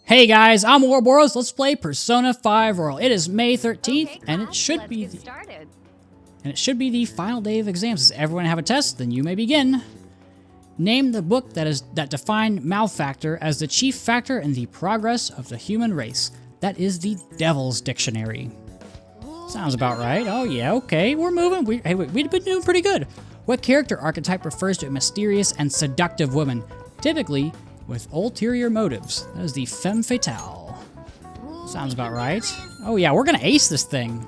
Hey guys, I'm Ouroboros. Let's play Persona 5 Royal. It is May 13th, Okay, and it class, should let's be get started. the final day of exams. Does everyone have a test? Then you may begin. Name the book that defined malfactor as the chief factor in the progress of the human race. That is the Devil's Dictionary. Sounds about right. Oh yeah, okay, we're moving. We've been doing pretty good. What character archetype refers to a mysterious and seductive woman, typically with ulterior motives? That is the femme fatale. Sounds about right. Oh yeah, we're gonna ace this thing.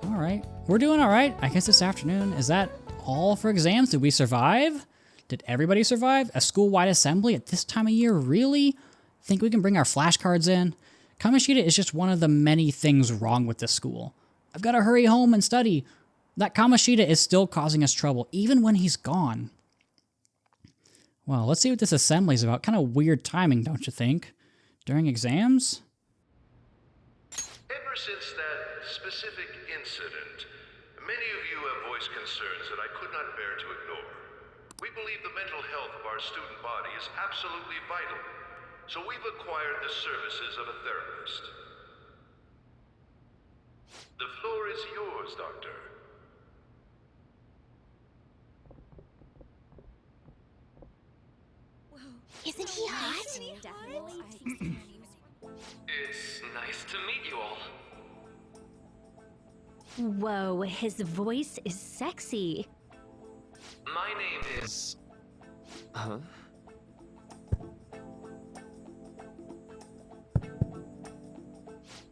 All right, we're doing all right. I guess this afternoon, is that all for exams? Did we survive? Did everybody survive? A school-wide assembly at this time of year? Really? Think we can bring our flashcards in? Kamoshida is just one of the many things wrong with this school. I've got to hurry home and study. That Kamoshida is still causing us trouble, even when he's gone. Well, let's see what this assembly is about. Kind of weird timing, don't you think? During exams? Ever since that specific incident, many of you have voiced concerns that I could not bear to ignore. We believe the mental health of our student body is absolutely vital, so we've acquired the services of a therapist. The floor is yours, Doctor. Isn't he hot? It's nice to meet you all. Whoa, his voice is sexy. My name is... Huh?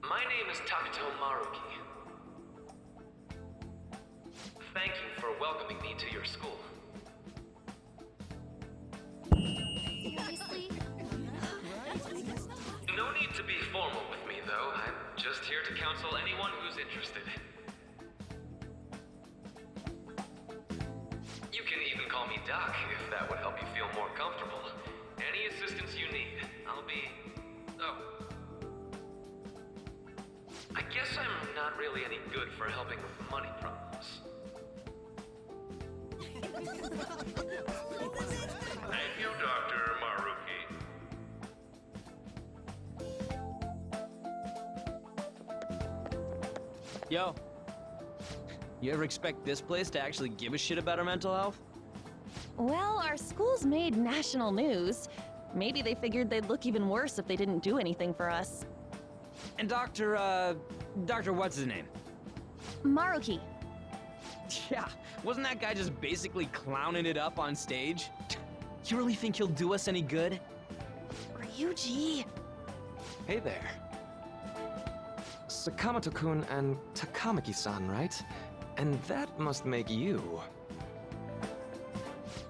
My name is Takuto Maruki. Thank you for welcoming me to your school. Seriously? No need to be formal with me, though. I'm just here to counsel anyone who's interested. You can even call me Doc, if that would help you feel more comfortable. Any assistance you need, I'll be... Oh. I guess I'm not really any good for helping with money problems. Thank you, Dr. Maruki. Yo, you ever expect this place to actually give a shit about our mental health? Well, our school's made national news. Maybe they figured they'd look even worse if they didn't do anything for us. And Dr. what's his name? Maruki. Yeah, wasn't that guy just basically clowning it up on stage? You really think he'll do us any good? Ryuji. Hey there. Sakamoto-kun and Takamaki-san, right? And that must make you.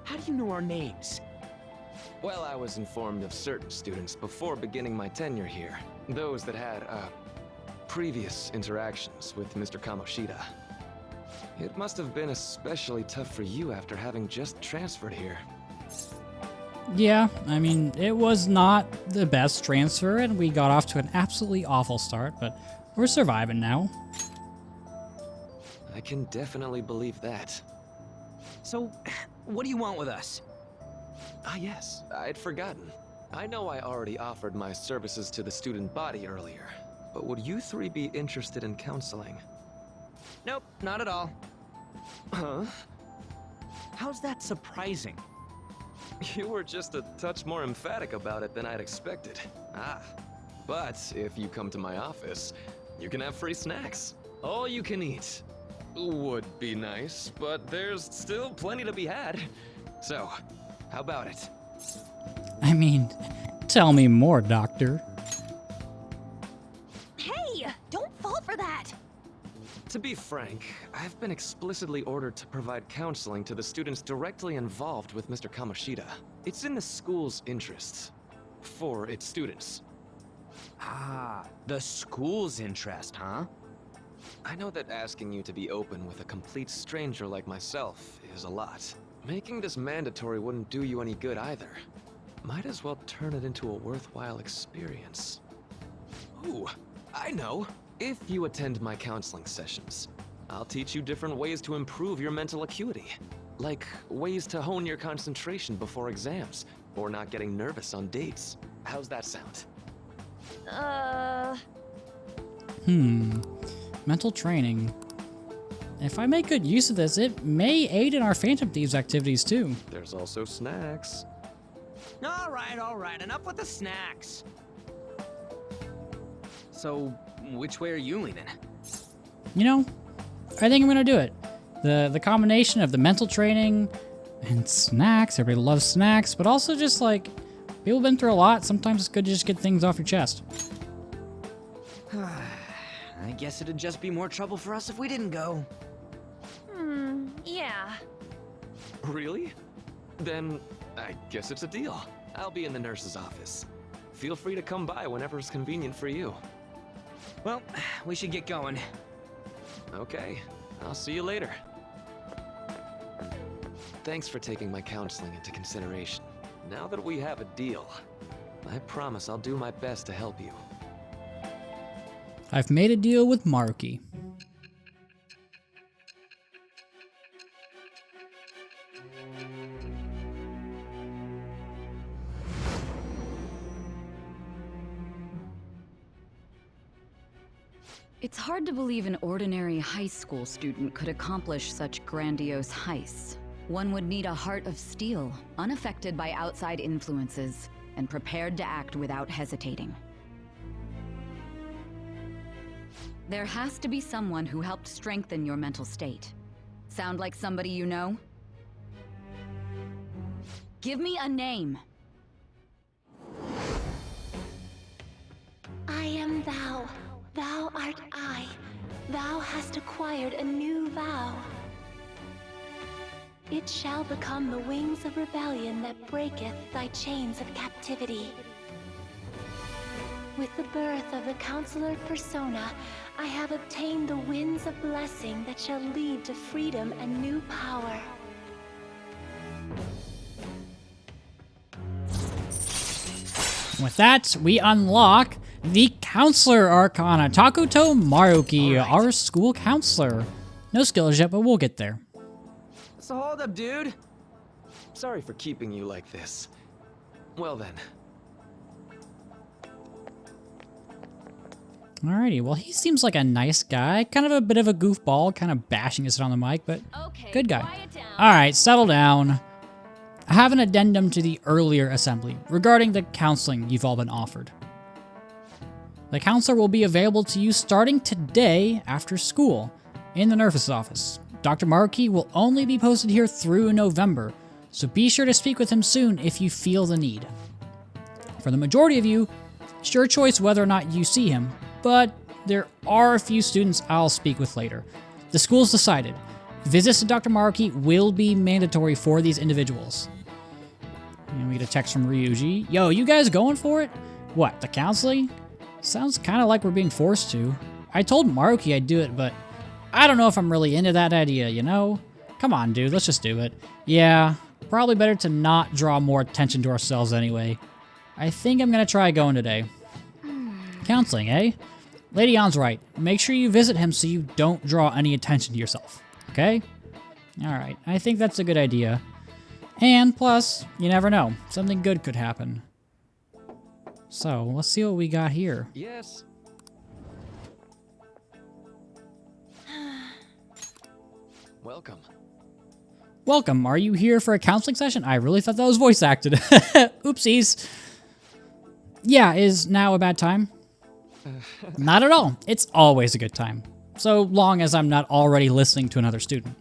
How do you know our names? Well, I was informed of certain students before beginning my tenure here. Those that had, previous interactions with Mr. Kamoshida. It must have been especially tough for you after having just transferred here. Yeah, I mean, it was not the best transfer, and we got off to an absolutely awful start, but we're surviving now. I can definitely believe that. So, what do you want with us? Ah yes, I'd forgotten. I know I already offered my services to the student body earlier, but would you three be interested in counseling? Nope, not at all. Huh? How's that surprising? You were just a touch more emphatic about it than I'd expected. Ah, but if you come to my office, you can have free snacks. All you can eat. Would be nice, but there's still plenty to be had. So, how about it? I mean, tell me more, Doctor. Hey, don't fall for that. To be frank, I've been explicitly ordered to provide counseling to the students directly involved with Mr. Kamoshida. It's in the school's interests. For its students. Ah, the school's interest, huh? I know that asking you to be open with a complete stranger like myself is a lot. Making this mandatory wouldn't do you any good either. Might as well turn it into a worthwhile experience. Ooh, I know! If you attend my counseling sessions, I'll teach you different ways to improve your mental acuity. Like ways to hone your concentration before exams, or not getting nervous on dates. How's that sound? Mental training. If I make good use of this, it may aid in our Phantom Thieves activities too. There's also snacks. All right, enough with the snacks. So, which way are you leaning? You know, I think I'm gonna do it. The combination of the mental training and snacks. Everybody loves snacks, but also just like people have been through a lot. Sometimes it's good to just get things off your chest. I guess it'd just be more trouble for us if we didn't go. Yeah. Really? Then I guess it's a deal. I'll be in the nurse's office. Feel free to come by whenever it's convenient for you. Well, we should get going. Okay, I'll see you later. Thanks for taking my counseling into consideration. Now that we have a deal, I promise I'll do my best to help you. I've made a deal with Maruki. It's hard to believe an ordinary high school student could accomplish such grandiose heists. One would need a heart of steel, unaffected by outside influences, and prepared to act without hesitating. There has to be someone who helped strengthen your mental state. Sound like somebody you know? Give me a name. I am thou. Thou art I. Thou hast acquired a new vow. It shall become the wings of rebellion that breaketh thy chains of captivity. With the birth of the Counselor Persona, I have obtained the winds of blessing that shall lead to freedom and new power. With that, we unlock the Counselor Arcana, Takuto Maruki, our school counselor. No skills yet, but we'll get there. So hold up, dude. Sorry for keeping you like this. Well then. Alrighty, well, he seems like a nice guy. Kind of a bit of a goofball, kind of bashing his head on the mic, but good guy. Alright, settle down. I have an addendum to the earlier assembly regarding the counseling you've all been offered. The counselor will be available to you starting today after school in the nurse's office. Dr. Maruki will only be posted here through November, so be sure to speak with him soon if you feel the need. For the majority of you, it's your choice whether or not you see him, but there are a few students I'll speak with later. The school's decided. Visits to Dr. Maruki will be mandatory for these individuals. And we get a text from Ryuji. Yo, you guys going for it? What, the counseling? Sounds kind of like we're being forced to. I told Maruki I'd do it, but I don't know if I'm really into that idea, you know? Come on, dude, let's just do it. Yeah, probably better to not draw more attention to ourselves anyway. I think I'm gonna try going today. Counseling, eh? Lady Ann's right. Make sure you visit him so you don't draw any attention to yourself, okay? Alright, I think that's a good idea. And plus, you never know. Something good could happen. So, let's see what we got here. Yes. Welcome. Welcome. Are you here for a counseling session? I really thought that was voice acted. Oopsies. Yeah, is now a bad time? Not at all. It's always a good time. So long as I'm not already listening to another student.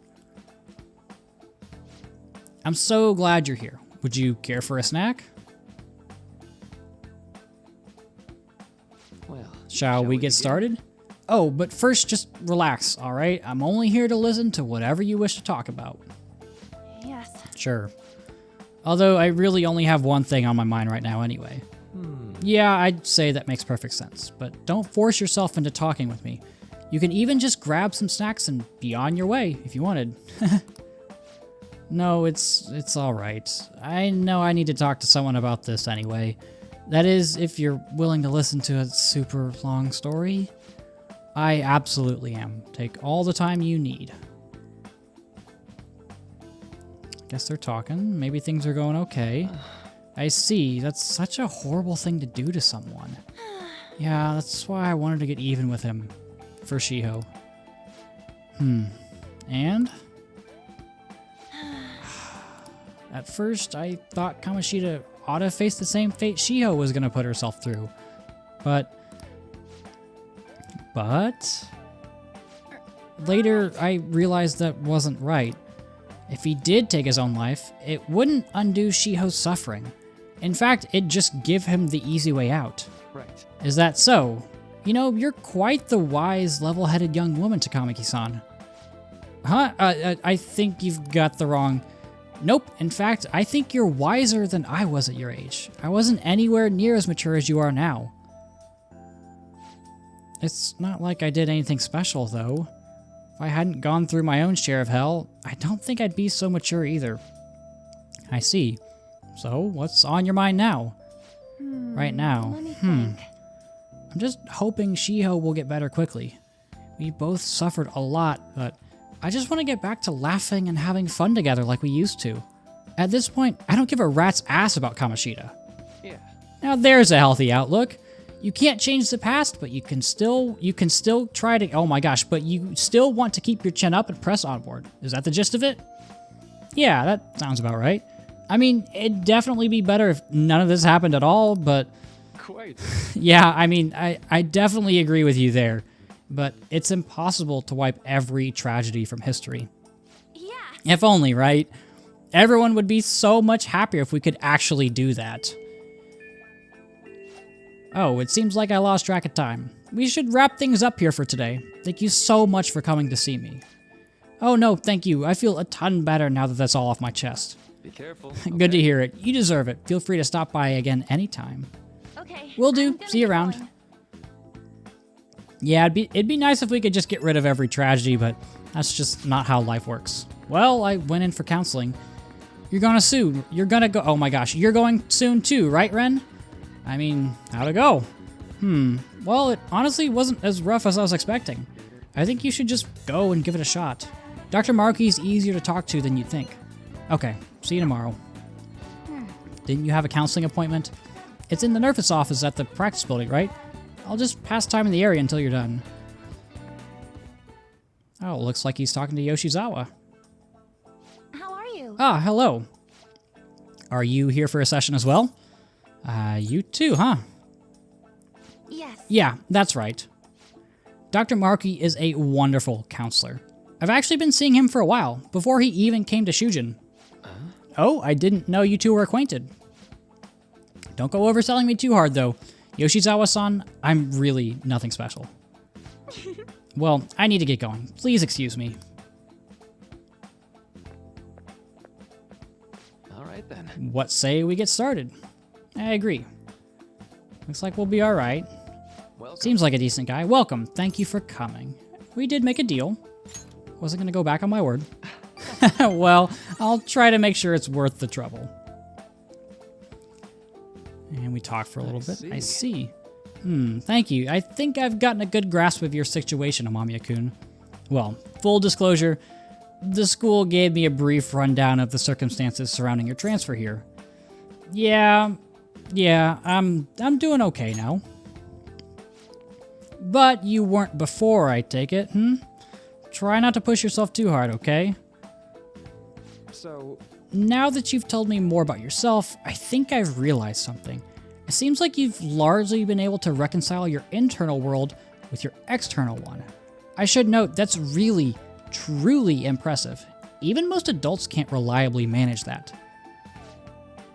I'm so glad you're here. Would you care for a snack? Well, Shall we get begin? started? Oh, but first just relax, alright? I'm only here to listen to whatever you wish to talk about. Yes. Sure. Although I really only have one thing on my mind right now anyway. Yeah, I'd say that makes perfect sense, but don't force yourself into talking with me. You can even just grab some snacks and be on your way if you wanted. No, it's alright. I know I need to talk to someone about this anyway. That is, if you're willing to listen to a super long story. I absolutely am. Take all the time you need. Guess they're talking. Maybe things are going okay. I see. That's such a horrible thing to do to someone. Yeah, that's why I wanted to get even with him. For Shiho. And? At first, I thought Kamoshida ought to face the same fate Shiho was gonna put herself through. But... Later, I realized that wasn't right. If he did take his own life, it wouldn't undo Shiho's suffering. In fact, it'd just give him the easy way out. Right. Is that so? You know, you're quite the wise, level-headed young woman, Takamaki-san. Huh? I think you've got the wrong... Nope. In fact, I think you're wiser than I was at your age. I wasn't anywhere near as mature as you are now. It's not like I did anything special, though. If I hadn't gone through my own share of hell, I don't think I'd be so mature either. I see. So, what's on your mind now? Right now. Let me think. I'm just hoping Shiho will get better quickly. We both suffered a lot, but I just want to get back to laughing and having fun together like we used to. At this point, I don't give a rat's ass about Kamoshida. Yeah. Now there's a healthy outlook. You can't change the past, but you can still try to, oh my gosh, but you still want to keep your chin up and press onward. Is that the gist of it? Yeah, that sounds about right. I mean, it'd definitely be better if none of this happened at all, but Quite. yeah, I mean, I definitely agree with you there. But it's impossible to wipe every tragedy from history. Yeah. If only, right? Everyone would be so much happier if we could actually do that. Oh, it seems like I lost track of time. We should wrap things up here for today. Thank you so much for coming to see me. Oh no, thank you. I feel a ton better now that that's all off my chest. Be careful. Good to hear it. You deserve it. Feel free to stop by again anytime. Okay. Will do. I'm gonna See you get around. going. Yeah, it'd be nice if we could just get rid of every tragedy, but that's just not how life works. Well, I went in for counseling. You're gonna soon. You're gonna go. Oh my gosh, you're going soon too, right, Ren? I mean, how'd it go? Well, it honestly wasn't as rough as I was expecting. I think you should just go and give it a shot. Dr. Maruki's easier to talk to than you'd think. Okay, see you tomorrow. Didn't you have a counseling appointment? It's in the nurse's office at the practice building, right? I'll just pass time in the area until you're done. Oh, looks like he's talking to Yoshizawa. How are you? Ah, hello. Are you here for a session as well? You too, huh? Yes. Yeah, that's right. Dr. Maruki is a wonderful counselor. I've actually been seeing him for a while, before he even came to Shujin. Oh, I didn't know you two were acquainted. Don't go overselling me too hard, though. Yoshizawa-san, I'm really nothing special. Well, I need to get going. Please excuse me. All right then. What say we get started? I agree. Looks like we'll be alright. Welcome. Seems like a decent guy. Welcome. Thank you for coming. We did make a deal. Wasn't gonna go back on my word. Well, I'll try to make sure it's worth the trouble. And we talked for a little bit. I see. Thank you. I think I've gotten a good grasp of your situation, Amamiya-kun. Well, full disclosure, the school gave me a brief rundown of the circumstances surrounding your transfer here. Yeah, I'm doing okay now. But you weren't before, I take it, Try not to push yourself too hard, okay? So, Now that you've told me more about yourself, I think I've realized something. It seems like you've largely been able to reconcile your internal world with your external one. I should note that's really, truly impressive. Even most adults can't reliably manage that.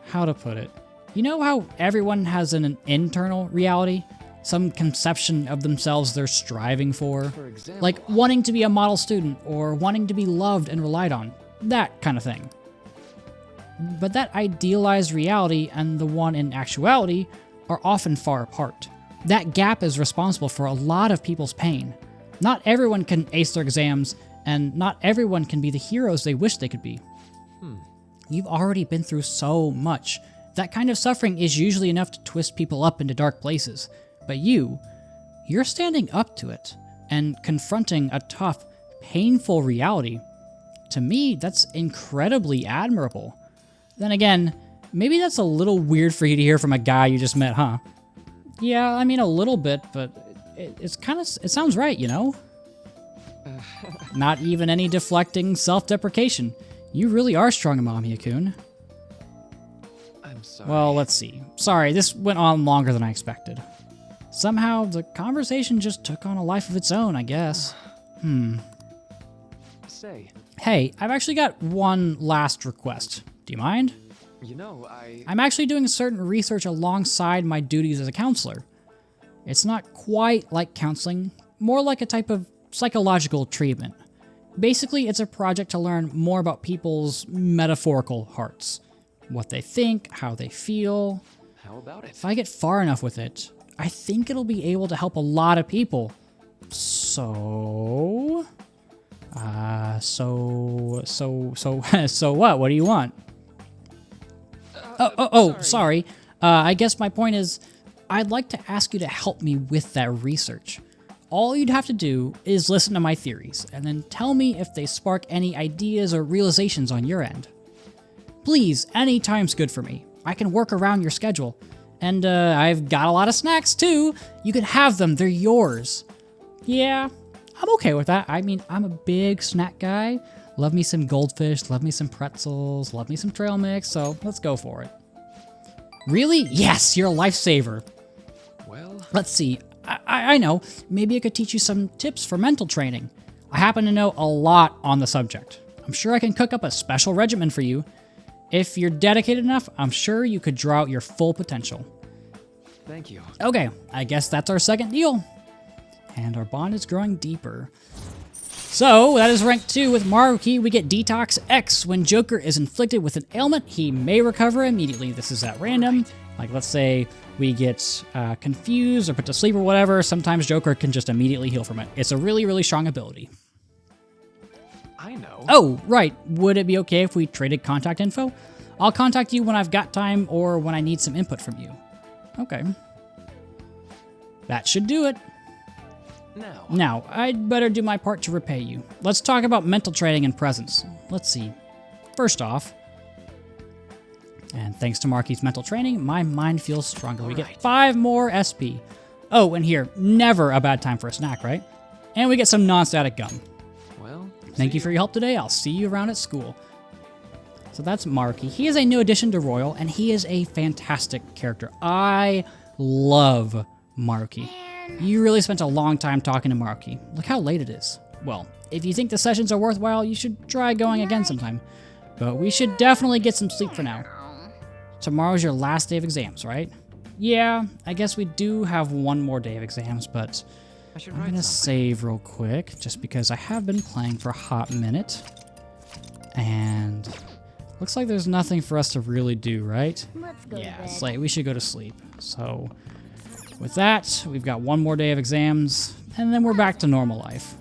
How to put it? You know how everyone has an internal reality? Some conception of themselves they're striving for? for example, Like wanting to be a model student or wanting to be loved and relied on. That kind of thing. But that idealized reality and the one in actuality are often far apart. That gap is responsible for a lot of people's pain. Not everyone can ace their exams, and not everyone can be the heroes they wish they could be. You've already been through so much. That kind of suffering is usually enough to twist people up into dark places. But you're standing up to it and confronting a tough, painful reality. To me, that's incredibly admirable. Then again, Maybe that's a little weird for you to hear from a guy you just met, huh? Yeah, I mean a little bit, but it sounds right, you know? Not even any deflecting self-deprecation. You really are strong, Mamiya-kun. I'm sorry. Well, let's see. Sorry, this went on longer than I expected. Somehow, the conversation just took on a life of its own, I guess. Say, Hey, I've actually got one last request. Do you mind? you know, I'm actually doing certain research alongside my duties as a counselor. It's not quite like counseling, more like a type of psychological treatment. Basically, it's a project to learn more about people's metaphorical hearts. What they think, how they feel. How about it? If I get far enough with it, I think it'll be able to help a lot of people. So... so what? What do you want? Sorry. I guess my point is, I'd like to ask you to help me with that research. All you'd have to do is listen to my theories, and then tell me if they spark any ideas or realizations on your end. Please, any time's good for me. I can work around your schedule. And, I've got a lot of snacks, too. You can have them, they're yours. Yeah, I'm okay with that. I mean, I'm a big snack guy. Love me some goldfish, love me some pretzels, love me some trail mix, so let's go for it. Really? Yes, you're a lifesaver. Well, Let's see. I know. Maybe I could teach you some tips for mental training. I happen to know a lot on the subject. I'm sure I can cook up a special regimen for you. If you're dedicated enough, I'm sure you could draw out your full potential. thank you. Okay, I guess that's our second deal. And our bond is growing deeper. So, that is rank 2 with Maruki. We get Detox X. When Joker is inflicted with an ailment, he may recover immediately. This is at random. Like, let's say we get confused or put to sleep or whatever. Sometimes Joker can just immediately heal from it. It's a really, really strong ability. I know. Oh, right. Would it be okay if we traded contact info? I'll contact you when I've got time or when I need some input from you. Okay. That should do it. Now, I'd better do my part to repay you. Let's talk about mental training and presence. Let's see. First off, and thanks to Marky's mental training, my mind feels stronger. We get 5 more SP. Oh, and here, never a bad time for a snack, right? And we get some non-static gum. Well, Thank you for your help today. I'll see you around at school. So that's Marky. He is a new addition to Royal, and he is a fantastic character. I love Maruki. You really spent a long time talking to Maruki. Look how late it is. Well, if you think the sessions are worthwhile, you should try going again sometime. But we should definitely get some sleep for now. Tomorrow's your last day of exams, right? Yeah, I guess we do have one more day of exams, but I'm gonna save real quick, just because I have been playing for a hot minute. And looks like there's nothing for us to really do, right? Let's go Yeah, to it's bed. late. We should go to sleep. So with that, we've got one more day of exams, and then we're back to normal life.